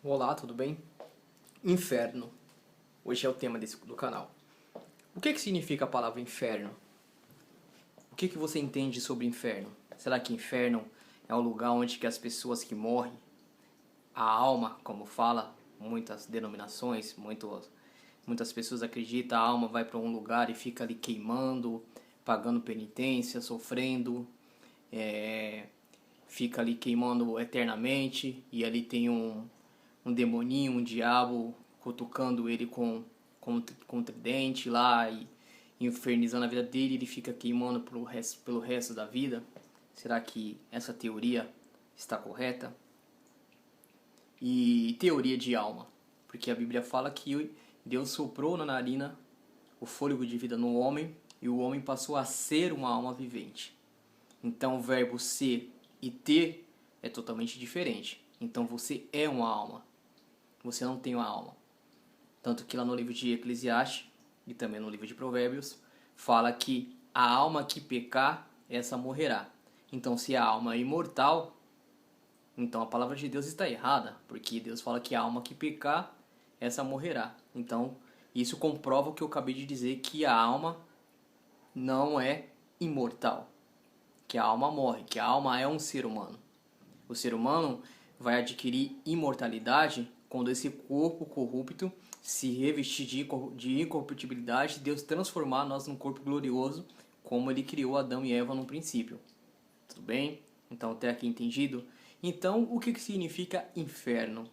Olá, tudo bem? Inferno. Hoje é o tema do canal. O que significa a palavra inferno? O que você entende sobre inferno? Será que inferno é um lugar onde que as pessoas que morrem, a alma, como fala muitas denominações, muitas pessoas acreditam, a alma vai para um lugar e fica ali queimando, pagando penitência, sofrendo, fica ali queimando eternamente, e ali tem um demoninho, um diabo cutucando ele com tridente lá e infernizando a vida dele, ele fica queimando pelo resto da vida. Será que essa teoria está correta? E teoria de alma, porque a Bíblia fala que Deus soprou na narina o fôlego de vida no homem e o homem passou a ser uma alma vivente. Então o verbo ser e ter é totalmente diferente. Então você é uma alma. Você não tem uma alma. Tanto que lá no livro de Eclesiastes e também no livro de Provérbios fala que a alma que pecar, essa morrerá. Então se a alma é imortal, então a palavra de Deus está errada, porque Deus fala que a alma que pecar, essa morrerá. Então isso comprova o que eu acabei de dizer, que a alma não é imortal, que a alma morre, que a alma é um ser humano. O ser humano vai adquirir imortalidade quando esse corpo corrupto se revestir de incorruptibilidade, Deus transformar nós num corpo glorioso, como Ele criou Adão e Eva no princípio. Tudo bem? Então até aqui entendido? Então o que significa inferno?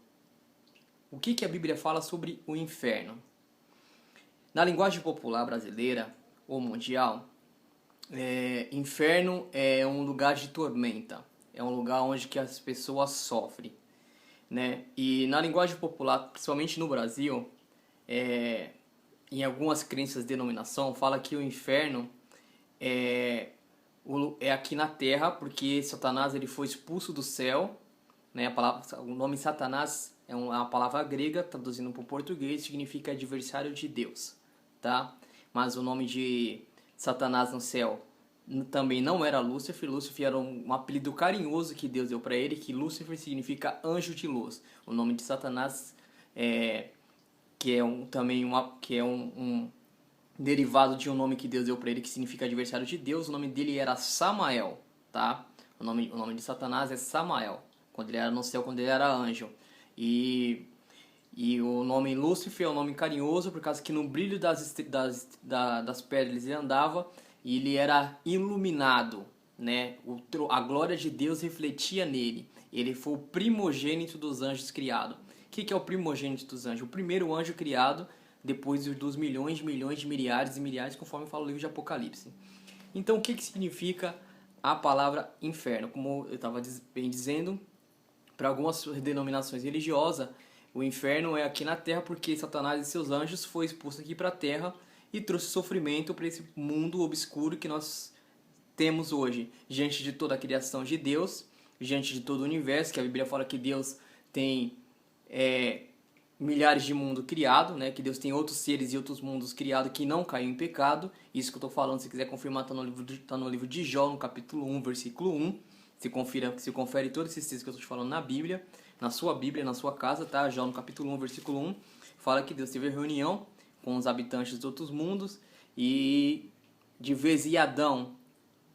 O que a Bíblia fala sobre o inferno? Na linguagem popular brasileira ou mundial, inferno é um lugar de tormenta. É um lugar onde que as pessoas sofrem, né? E na linguagem popular, principalmente no Brasil, em algumas crenças de denominação, fala que o inferno é aqui na Terra, porque Satanás ele foi expulso do céu, né? O nome Satanás é uma palavra grega, traduzindo para o português, significa adversário de Deus, tá? Mas o nome de Satanás no céu também não era Lúcifer. Lúcifer era um apelido carinhoso que Deus deu para ele, que Lúcifer significa anjo de luz. O nome de Satanás que é um derivado de um nome que Deus deu para ele, que significa adversário de Deus. O nome dele era Samael, tá? O nome de Satanás é Samael, quando ele era no céu, quando ele era anjo. E o nome Lúcifer é um nome carinhoso, por causa que no brilho das pedras ele andava e ele era iluminado, né? A glória de Deus refletia nele. Ele foi o primogênito dos anjos criado. O que é o primogênito dos anjos? O primeiro anjo criado depois dos milhões, de milhares e milhares, conforme fala o livro de Apocalipse. Então, o que significa a palavra inferno? Como eu estava bem dizendo, para algumas denominações religiosas, o inferno é aqui na Terra porque Satanás e seus anjos foi expulso aqui para a Terra e trouxe sofrimento para esse mundo obscuro que nós temos hoje, diante de toda a criação de Deus, diante de todo o universo, que a Bíblia fala que Deus tem milhares de mundos criados, né? Que Deus tem outros seres e outros mundos criados que não caiu em pecado. Isso que eu estou falando, se quiser confirmar, está no livro de Jó, no capítulo 1, versículo 1. Se confere todos esses textos que eu estou te falando na Bíblia, na sua casa, tá? Jó no capítulo 1, versículo 1, fala que Deus teve reunião com os habitantes dos outros mundos e de vez em Adão,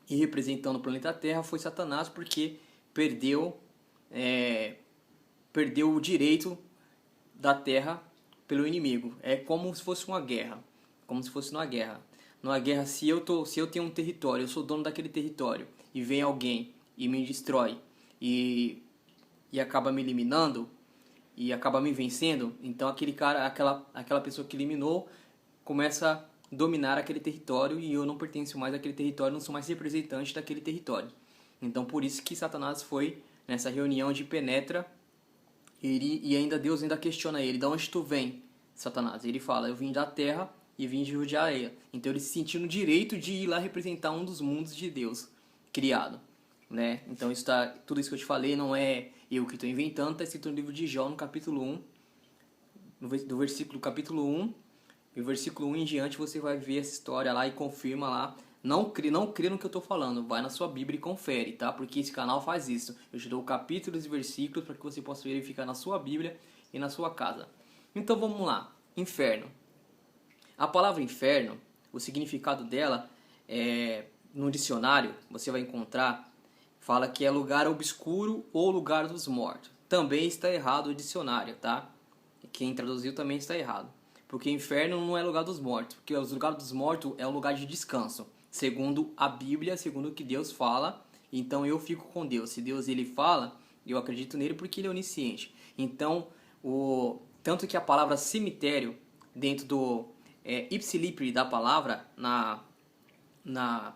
e representando o planeta Terra, foi Satanás, porque perdeu o direito da Terra pelo inimigo. É como se fosse uma guerra. Como se fosse uma guerra. Numa guerra, se eu tenho um território, eu sou dono daquele território, e vem alguém e me destrói e acaba me eliminando e acaba me vencendo, então aquele cara, aquela pessoa que eliminou começa a dominar aquele território e eu não pertenço mais àquele território, não sou mais representante daquele território. Então por isso que Satanás foi nessa reunião de Penetra e ainda Deus ainda questiona ele: de onde tu vem, Satanás? Ele fala: eu vim da terra e vim de judiar ela. Então ele se sentiu no direito de ir lá representar um dos mundos de Deus criado, né? Então tudo isso que eu te falei não é eu que estou inventando, está escrito no livro de Jó, no capítulo 1, do versículo capítulo 1, e o versículo 1 em diante você vai ver essa história lá e confirma lá. Não crê no que eu estou falando, vai na sua Bíblia e confere, tá? Porque esse canal faz isso. Eu te dou capítulos e versículos para que você possa verificar na sua Bíblia e na sua casa. Então vamos lá. Inferno. A palavra inferno, o significado dela no dicionário, você vai encontrar, fala que é lugar obscuro ou lugar dos mortos. Também está errado o dicionário, tá? Quem traduziu também está errado. Porque inferno não é lugar dos mortos. Porque o lugar dos mortos é um lugar de descanso. Segundo a Bíblia, segundo o que Deus fala. Então eu fico com Deus. Se Deus ele fala, eu acredito nele porque ele é onisciente. Então, tanto que a palavra cemitério, dentro do ipsilipri da palavra, na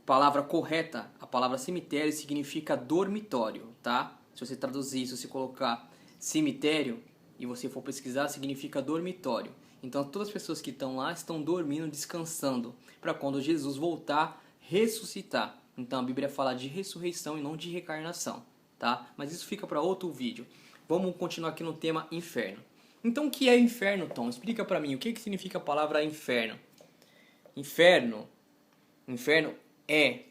palavra correta, a palavra cemitério significa dormitório, tá? Se você traduzir, se você colocar cemitério e você for pesquisar, significa dormitório. Então todas as pessoas que estão lá estão dormindo, descansando, para quando Jesus voltar, ressuscitar. Então a Bíblia fala de ressurreição e não de reencarnação, tá? Mas isso fica para outro vídeo. Vamos continuar aqui no tema inferno. Então o que é inferno, Tom? Explica para mim, o que significa a palavra inferno? Inferno é,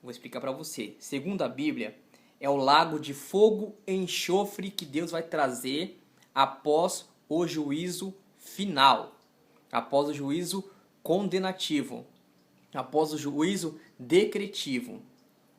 vou explicar para você. Segundo a Bíblia, é o lago de fogo e enxofre que Deus vai trazer após o juízo final, após o juízo condenativo, após o juízo decretivo.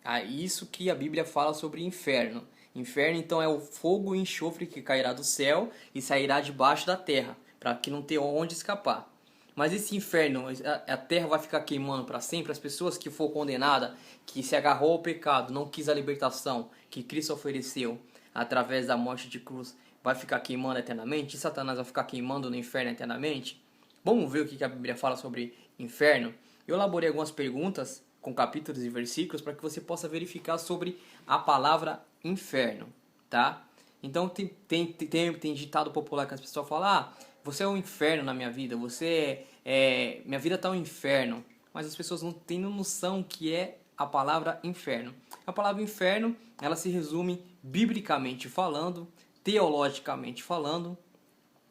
É isso que a Bíblia fala sobre inferno. Inferno, então, é o fogo e enxofre que cairá do céu e sairá debaixo da terra, para que não tenha onde escapar. Mas esse inferno, a terra vai ficar queimando para sempre? As pessoas que for condenada, que se agarrou ao pecado, não quis a libertação que Cristo ofereceu através da morte de cruz, vai ficar queimando eternamente? E Satanás vai ficar queimando no inferno eternamente? Vamos ver o que a Bíblia fala sobre inferno? Eu elaborei algumas perguntas com capítulos e versículos para que você possa verificar sobre a palavra inferno, tá? Então tem ditado popular que as pessoas falam: você é um inferno na minha vida, minha vida está um inferno. Mas as pessoas não têm noção que é a palavra inferno. A palavra inferno, ela se resume biblicamente falando, teologicamente falando.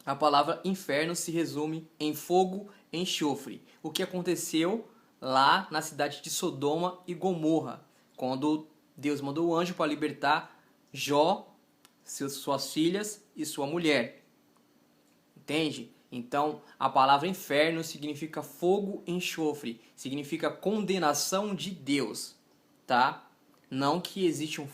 A palavra inferno se resume em fogo, enxofre. O que aconteceu lá na cidade de Sodoma e Gomorra, quando Deus mandou o anjo para libertar Jó, suas filhas e sua mulher. Entende? Então, a palavra inferno significa fogo, enxofre, significa condenação de Deus, tá? Não que existe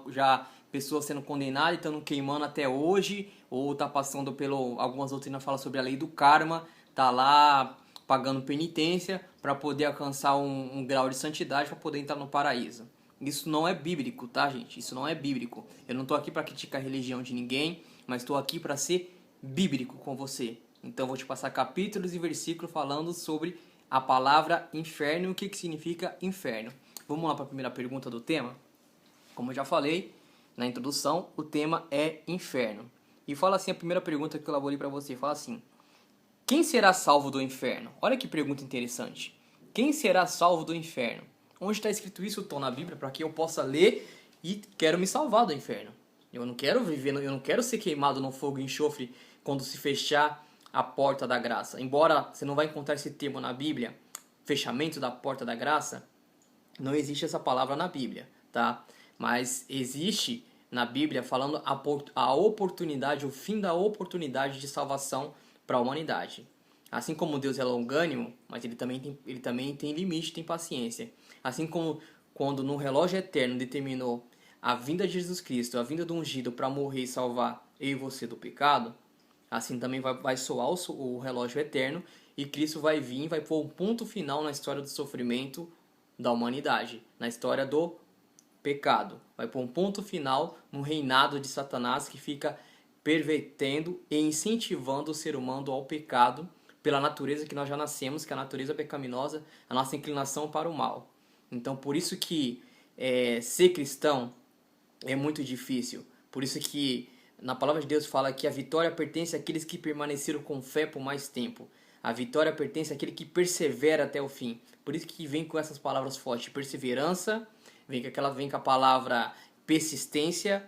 já pessoas sendo condenadas e estão queimando até hoje, ou tá passando algumas doutrinas falam sobre a lei do karma, tá lá pagando penitência para poder alcançar um grau de santidade para poder entrar no paraíso. Isso não é bíblico, tá, gente? Isso não é bíblico. Eu não estou aqui para criticar a religião de ninguém, mas estou aqui para ser bíblico com você. Então vou te passar capítulos e versículos falando sobre a palavra inferno e o que significa inferno. Vamos lá para a primeira pergunta do tema? Como eu já falei na introdução, o tema é inferno. E fala assim, a primeira pergunta que eu elaborei para você, fala assim: quem será salvo do inferno? Olha que pergunta interessante. Quem será salvo do inferno? Onde está escrito isso, Tom, na Bíblia, para que eu possa ler e quero me salvar do inferno? Eu não quero eu não quero ser queimado no fogo e enxofre quando se fechar a porta da graça. Embora você não vai encontrar esse termo na Bíblia, fechamento da porta da graça, não existe essa palavra na Bíblia, tá? Mas existe na Bíblia falando a oportunidade, o fim da oportunidade de salvação para a humanidade. Assim como Deus é longânimo, mas ele também tem limite, tem paciência. Assim como quando no relógio eterno determinou a vinda de Jesus Cristo, a vinda do ungido para morrer e salvar eu e você do pecado, assim também vai soar o relógio eterno e Cristo vai vir, vai pôr um ponto final na história do sofrimento da humanidade, na história do pecado. Vai pôr um ponto final no reinado de Satanás que fica pervertendo e incentivando o ser humano ao pecado pela natureza que nós já nascemos, que é a natureza pecaminosa, a nossa inclinação para o mal. Então, por isso que ser cristão é muito difícil. Por isso que na palavra de Deus fala que a vitória pertence àqueles que permaneceram com fé por mais tempo. A vitória pertence àquele que persevera até o fim. Por isso que vem com essas palavras fortes: perseverança, vem com a palavra persistência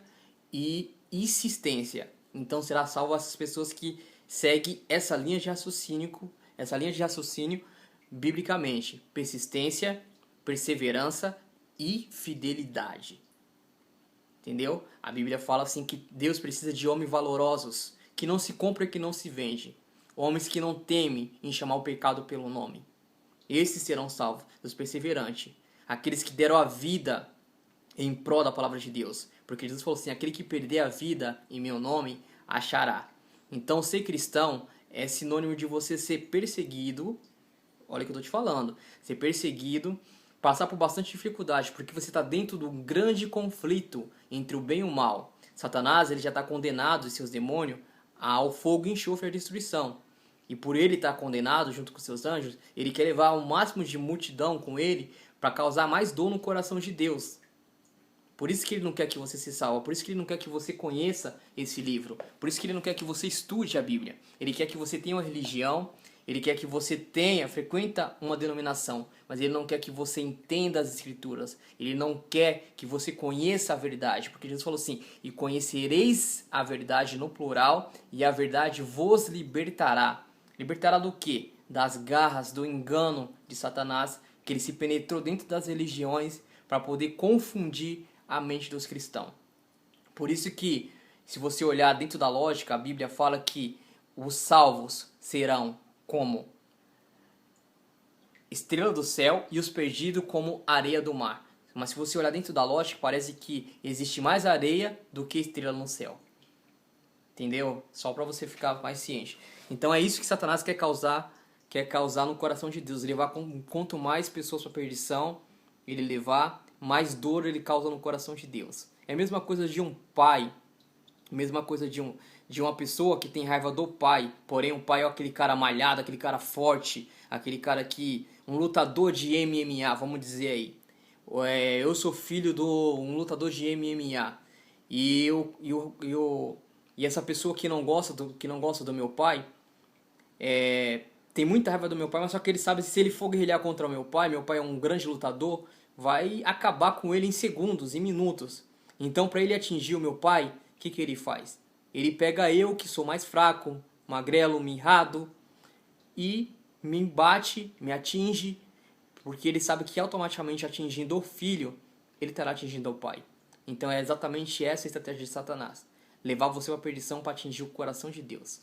e insistência. Então será salvo essas pessoas que seguem essa linha de raciocínio biblicamente: persistência, perseverança e fidelidade. entendeu? A Bíblia fala assim que Deus precisa de homens valorosos, que não se compra e que não se vende. Homens que não temem em chamar o pecado pelo nome. Esses serão salvos, os perseverantes. Aqueles que deram a vida em prol da palavra de Deus. Porque Jesus falou assim, aquele que perder a vida em meu nome, achará. Então, ser cristão é sinônimo de você ser perseguido. Olha o que eu estou te falando. Ser perseguido, passar por bastante dificuldade, porque você está dentro de um grande conflito entre o bem e o mal. Satanás ele já está condenado e seus demônios ao fogo, enxofre e à destruição. E por ele estar condenado junto com seus anjos, ele quer levar o máximo de multidão com ele para causar mais dor no coração de Deus. Por isso que ele não quer que você se salve, por isso que ele não quer que você conheça esse livro, por isso que ele não quer que você estude a Bíblia. Ele quer que você tenha uma religião, ele quer que você frequenta uma denominação, mas ele não quer que você entenda as escrituras. Ele não quer que você conheça a verdade, porque Jesus falou assim, e conhecereis a verdade no plural, e a verdade vos libertará. Libertará do quê? Das garras, do engano de Satanás, que ele se penetrou dentro das religiões para poder confundir a mente dos cristãos. Por isso que, se você olhar dentro da lógica, a Bíblia fala que os salvos serão como estrela do céu e os perdidos como areia do mar. Mas se você olhar dentro da lógica, parece que existe mais areia do que estrela no céu. Entendeu? Só para você ficar mais ciente. Então é isso que Satanás quer causar no coração de Deus. Levar quanto mais pessoas para a perdição ele levar, mais dor ele causa no coração de Deus. É a mesma coisa de um pai, a mesma coisa de uma pessoa que tem raiva do pai, porém o pai é aquele cara malhado, aquele cara forte, aquele cara que, um lutador de MMA, vamos dizer aí. Eu sou filho de um lutador de MMA e essa pessoa que não gosta do meu pai, tem muita raiva do meu pai, mas só que ele sabe que se ele for guerrilhar contra o meu pai é um grande lutador, vai acabar com ele em segundos, em minutos. Então, para ele atingir o meu pai, o que ele faz? Ele pega eu, que sou mais fraco, magrelo, mirrado, e me bate, me atinge, porque ele sabe que automaticamente atingindo o filho, ele estará atingindo o pai. Então é exatamente essa a estratégia de Satanás. Levar você para a perdição para atingir o coração de Deus.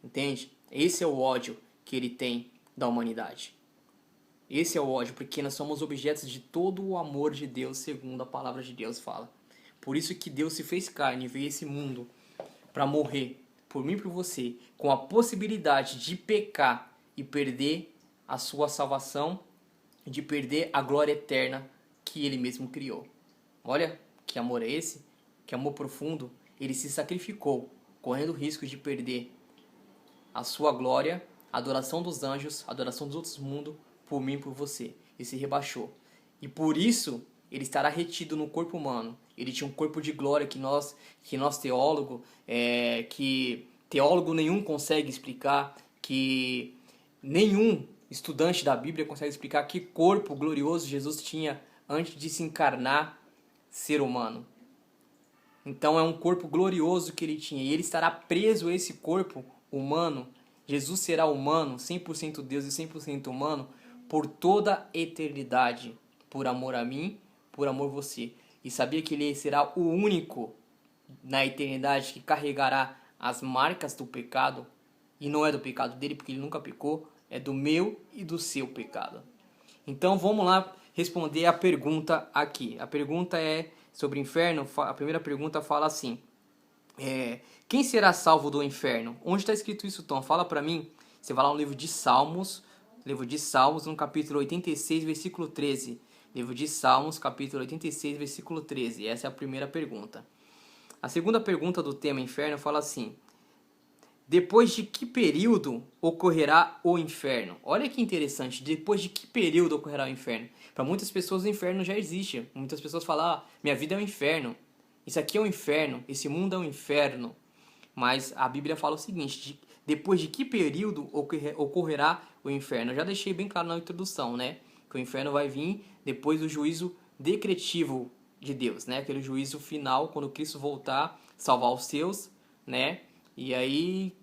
Entende? Esse é o ódio que ele tem da humanidade. Esse é o ódio, porque nós somos objetos de todo o amor de Deus, segundo a palavra de Deus fala. Por isso que Deus se fez carne e veio a esse mundo para morrer por mim e por você, com a possibilidade de pecar e perder a sua salvação, de perder a glória eterna que ele mesmo criou. Olha que amor é esse, que amor profundo. Ele se sacrificou, correndo o risco de perder a sua glória, a adoração dos anjos, a adoração dos outros mundos, por mim e por você. Ele se rebaixou. E por isso, ele estará retido no corpo humano. Ele tinha um corpo de glória que nós teólogo, que teólogo nenhum consegue explicar, que nenhum estudante da Bíblia consegue explicar que corpo glorioso Jesus tinha antes de se encarnar ser humano. Então é um corpo glorioso que ele tinha. E ele estará preso a esse corpo humano. Jesus será humano, 100% Deus e 100% humano, por toda a eternidade, por amor a mim, por amor a você. E sabia que ele será o único na eternidade que carregará as marcas do pecado, e não é do pecado dele, porque ele nunca pecou, é do meu e do seu pecado. Então vamos lá responder a pergunta aqui. A pergunta é sobre o inferno. A primeira pergunta fala assim, quem será salvo do inferno? Onde está escrito isso, Tom? Fala para mim. Você vai lá no livro de Salmos, no capítulo 86, versículo 13. Livro de Salmos, capítulo 86, versículo 13. Essa é a primeira pergunta. A segunda pergunta do tema inferno fala assim, depois de que período ocorrerá o inferno? Olha que interessante, depois de que período ocorrerá o inferno? Para muitas pessoas o inferno já existe. Muitas pessoas falam, minha vida é um inferno. Isso aqui é um inferno, esse mundo é um inferno. Mas a Bíblia fala o seguinte, depois de que período ocorrerá o inferno? Eu já deixei bem claro na introdução, né? Que o inferno vai vir depois do juízo decretivo de Deus, né? Aquele juízo final, quando Cristo voltar, salvar os seus, né? E aí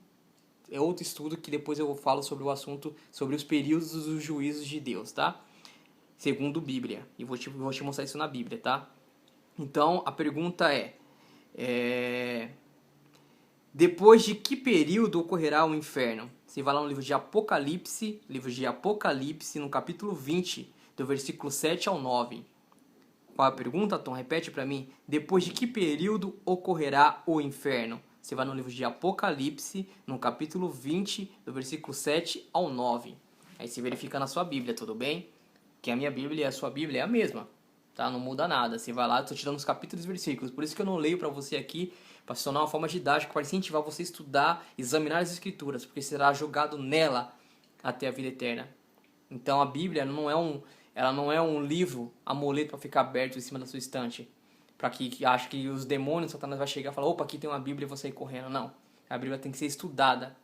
é outro estudo que depois eu falo sobre o assunto, sobre os períodos dos juízos de Deus, tá? Segundo Bíblia. E vou te mostrar isso na Bíblia, tá? Então, a pergunta depois de que período ocorrerá o inferno? Você vai lá no livro de Apocalipse, no capítulo 20, do versículo 7 ao 9. Qual a pergunta, Tom? Repete para mim. Depois de que período ocorrerá o inferno? Você vai no livro de Apocalipse, no capítulo 20, do versículo 7 ao 9. Aí você verifica na sua Bíblia, tudo bem? Que a minha Bíblia e a sua Bíblia é a mesma, tá? Não muda nada. Você vai lá, eu tô te dando os capítulos e versículos. Por isso que eu não leio para você aqui, para se tornar uma forma didática, para incentivar você a estudar, examinar as Escrituras, porque será julgado nela até a vida eterna. Então a Bíblia ela não é um livro amuleto para ficar aberto em cima da sua estante, para que ache que os demônios, Satanás vai chegar e falar, opa, aqui tem uma Bíblia e vou sair correndo. Não. A Bíblia tem que ser estudada,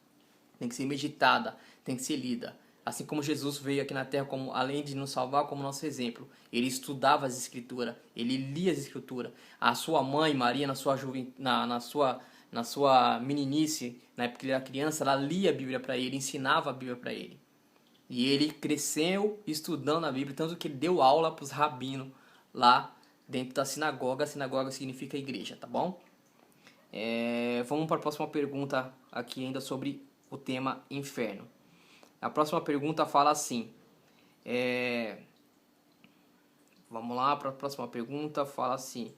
tem que ser meditada, tem que ser lida. Assim como Jesus veio aqui na Terra, como, além de nos salvar, como nosso exemplo. Ele estudava as Escrituras, ele lia as Escrituras. A sua mãe, Maria, na sua meninice, na época que ele era criança, ela lia a Bíblia para ele, ensinava a Bíblia para ele. E ele cresceu estudando a Bíblia, tanto que ele deu aula para os rabinos lá dentro da sinagoga. A sinagoga significa igreja, tá bom? Vamos para a próxima pergunta aqui ainda sobre o tema inferno. A próxima pergunta fala assim. Vamos lá para a próxima pergunta. Fala assim.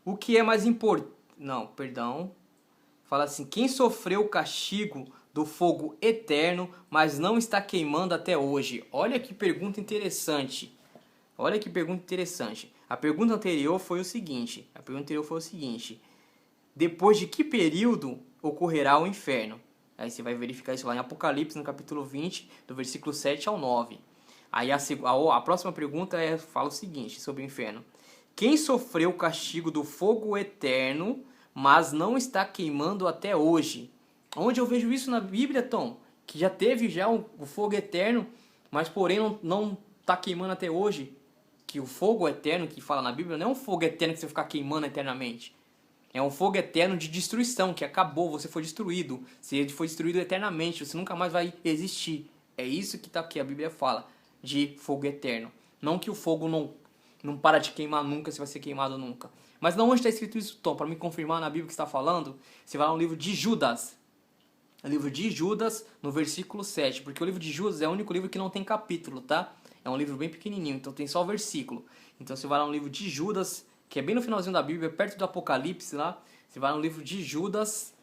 O que é mais importante... Não, perdão. Fala assim. Quem sofreu o castigo do fogo eterno, mas não está queimando até hoje? Olha que pergunta interessante. Olha que pergunta interessante. A pergunta anterior foi o seguinte. Depois de que período ocorrerá o inferno? Aí você vai verificar isso lá em Apocalipse, no capítulo 20, do versículo 7 ao 9. Aí a próxima pergunta fala o seguinte sobre o inferno. Quem sofreu o castigo do fogo eterno, mas não está queimando até hoje? Onde eu vejo isso na Bíblia, Tom? Que já teve o fogo eterno, mas porém não está queimando até hoje. Que o fogo eterno que fala na Bíblia não é um fogo eterno que você vai ficar queimando eternamente. É um fogo eterno de destruição, que acabou, você foi destruído. Você foi destruído eternamente, você nunca mais vai existir. É isso que a Bíblia fala, de fogo eterno. Não que o fogo não para de queimar nunca, você vai ser queimado nunca. Mas não onde está escrito isso, Tom? Para me confirmar na Bíblia que está falando, você vai lá no livro de Judas. O livro de Judas, no versículo 7. Porque o livro de Judas é o único livro que não tem capítulo, tá? É um livro bem pequenininho, então tem só o versículo. Então você vai lá no livro de Judas, que é bem no finalzinho da Bíblia, perto do Apocalipse lá. Você vai no livro de Judas,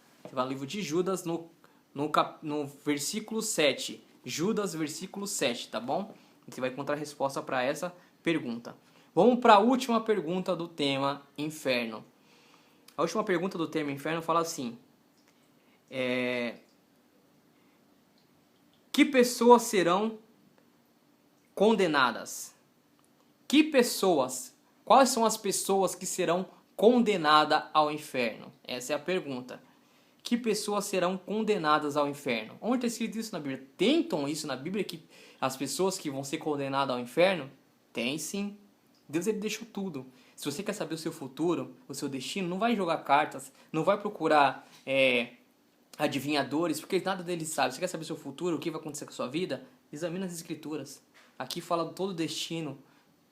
no versículo 7. Judas, versículo 7, tá bom? Você vai encontrar a resposta para essa pergunta. Vamos para a última pergunta do tema inferno. A última pergunta do tema inferno fala assim. Que pessoas serão condenadas? Que pessoas? Quais são as pessoas que serão condenadas ao inferno? Essa é a pergunta. Que pessoas serão condenadas ao inferno? Onde está escrito isso na Bíblia? Tentam isso na Bíblia, que as pessoas que vão ser condenadas ao inferno? Tem sim. Deus, ele deixou tudo. Se você quer saber o seu futuro, o seu destino, não vai jogar cartas, não vai procurar adivinhadores, porque nada deles sabe. Você quer saber o seu futuro, o que vai acontecer com a sua vida? Examina as Escrituras. Aqui fala todo o destino,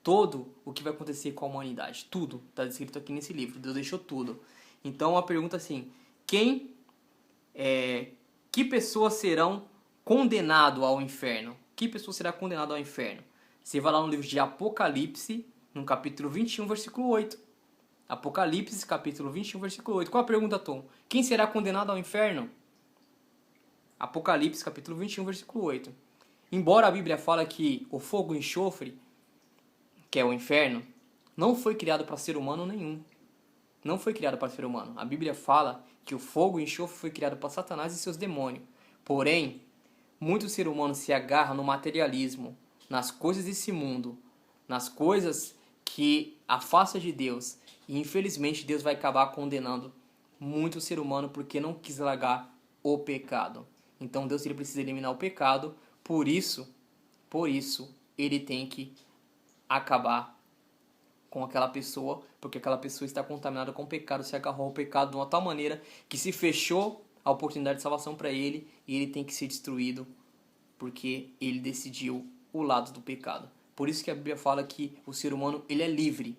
todo o que vai acontecer com a humanidade. Tudo está descrito aqui nesse livro. Deus deixou tudo. Então a pergunta é assim, que pessoas serão condenadas ao inferno? Que pessoa será condenada ao inferno? Você vai lá no livro de Apocalipse, no capítulo 21, versículo 8. Apocalipse, capítulo 21, versículo 8. Qual a pergunta, Tom? Quem será condenado ao inferno? Apocalipse, capítulo 21, versículo 8. Embora a Bíblia fale que o fogo e enxofre, que é o inferno, não foi criado para ser humano nenhum. Não foi criado para ser humano. A Bíblia fala que o fogo e enxofre foi criado para Satanás e seus demônios. Porém, muito ser humano se agarra no materialismo, nas coisas desse mundo, nas coisas que afastam de Deus. E infelizmente Deus vai acabar condenando muito ser humano porque não quis largar o pecado. Então Deus, ele precisa eliminar o pecado, por isso ele tem que acabar com aquela pessoa, porque aquela pessoa está contaminada com o pecado, se agarrou ao pecado de uma tal maneira que se fechou a oportunidade de salvação para ele e ele tem que ser destruído porque ele decidiu o lado do pecado. Por isso que a Bíblia fala que o ser humano, ele é livre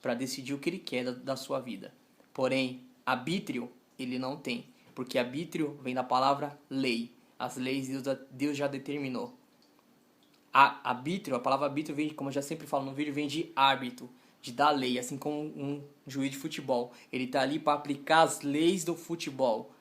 para decidir o que ele quer da sua vida. Porém, arbítrio ele não tem, porque arbítrio vem da palavra lei. As leis Deus já determinou. A palavra arbítrio vem, como eu já sempre falo no vídeo, vem de árbitro, de dar lei, assim como um juiz de futebol. Ele está ali para aplicar as leis do futebol.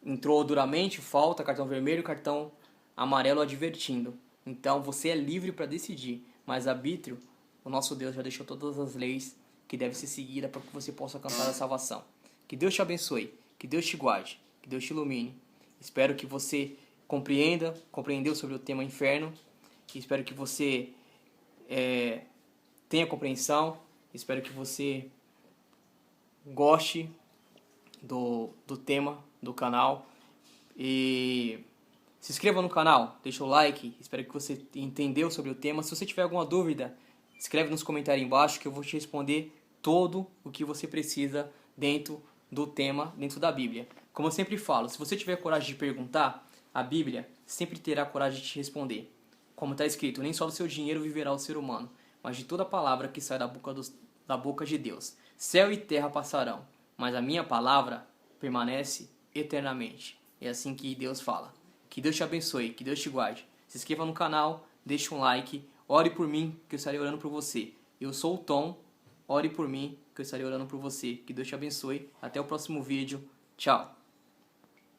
Entrou duramente, falta, cartão vermelho, cartão amarelo advertindo. Então você é livre para decidir, mas arbítrio, o nosso Deus já deixou todas as leis que devem ser seguidas para que você possa alcançar a salvação. Que Deus te abençoe, que Deus te guarde, que Deus te ilumine. Espero que você compreendeu sobre o tema inferno. Espero que você tenha compreensão. Espero que você goste do tema do canal. E se inscreva no canal, deixa o like. Espero que você entendeu sobre o tema. Se você tiver alguma dúvida, escreve nos comentários embaixo que eu vou te responder todo o que você precisa dentro do tema, dentro da Bíblia. Como eu sempre falo, se você tiver coragem de perguntar, a Bíblia sempre terá coragem de te responder. Como está escrito, nem só do seu dinheiro viverá o ser humano, mas de toda palavra que sai da boca de Deus. Céu e terra passarão, mas a minha palavra permanece eternamente. É assim que Deus fala. Que Deus te abençoe, que Deus te guarde. Se inscreva no canal, deixe um like, ore por mim, que eu estarei orando por você. Eu sou o Tom, ore por mim, que eu estarei orando por você. Que Deus te abençoe. Até o próximo vídeo. Tchau.